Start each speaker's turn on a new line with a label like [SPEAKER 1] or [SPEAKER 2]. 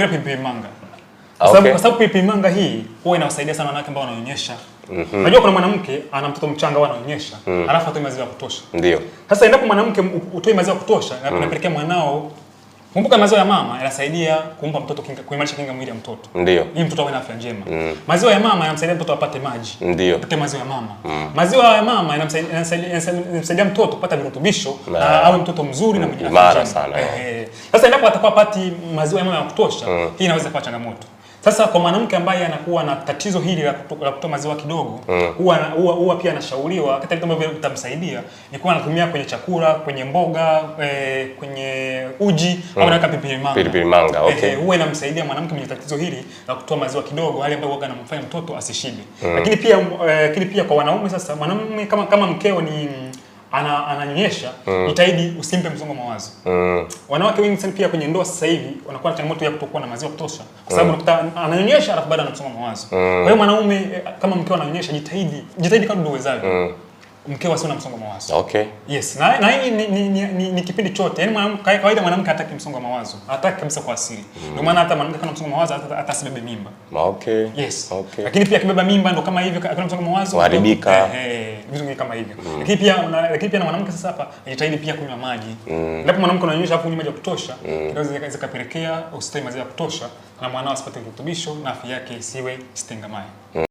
[SPEAKER 1] Pilipili manga. Kwa sababu pilipili manga hii huwa inawasaidia sana wanawake ambao wananyonyesha. Unajua kuna mwanamke ana mtoto mchanga ananyonyesha, alafu atoe maziwa ya kutosha.
[SPEAKER 2] Ndio.
[SPEAKER 1] Sasa endapo mwanamke utoe maziwa ya kutosha na unapelekea mwanao, kumbuka maziwa ya mama yanasaidia kumpa mtoto kinga, kuimarisha kinga mwili ya mtoto.
[SPEAKER 2] Ndio.
[SPEAKER 1] Ili mtoto awe na afya njema. Maziwa ya mama yanamsaidia mtoto apate maji.
[SPEAKER 2] Ndio.
[SPEAKER 1] Apate maziwa ya mama. Maziwa ya mama yanamsaidia mtoto kupata virutubisho na awe mtoto mzuri na mwenye afya njema sana. Sasa endapo atakuwa apati maziwa ya mama ya kutosha, hii inaweza kuwa changamoto. Sasa kwa mwanamke ambaye anakuwa na tatizo hili la kutoa maziwa kidogo, huwa pia anashauriwa katika vitu ambavyo vitamsaidia ni kuwa anatumia kwenye chakula, kwenye mboga, kwenye uji au anaweka pilipili manga.
[SPEAKER 2] Pilipili manga, okay.
[SPEAKER 1] Huwa inamsaidia mwanamke mwenye tatizo hili la kutoa maziwa kidogo, hali ambayo huwa anamfanya mtoto asishibe. Lakini pia kwa wanaume sasa, mwanamume kama mkeo ni ananyonyesha, jitahidi usimpe msongo wa mawazo. Wanawake wengi sana pia kwenye ndoa sasa hivi wanakuwa na changamoto ya kutokuwa na maziwa kutosha, kwa sababu unakuta ananyonyesha alafu bado ana msongo wa mawazo. Kwa hiyo mwanaume kama mkeo ananyonyesha, jitahidi kadri uwezavyo mkeo asiwe na msongo wa mawazo.
[SPEAKER 2] Okay.
[SPEAKER 1] Yes. Na hii ni kipindi chote. Yaani kawaida mwanamke hataki msongo wa mawazo. Hataki kabisa kwa asili. Ndio maana hata mwanamke kana msongo wa mawazo hata asibebe mimba.
[SPEAKER 2] Okay.
[SPEAKER 1] Yes.
[SPEAKER 2] Okay.
[SPEAKER 1] Lakini pia akibeba mimba ndo kama hivyo, kana msongo wa mawazo
[SPEAKER 2] kuharibika.
[SPEAKER 1] Vitu vingi kama hivyo. Lakini pia na mwanamke sasa hapa ajitahidi pia kunywa maji. Ndipo mwanamke ananyonyesha hapo kunywa maji ya kutosha, inaweza zikapelekea usitoe maziwa ya kutosha na mwanao asipate virutubisho na afya yake isiwe stengamaye.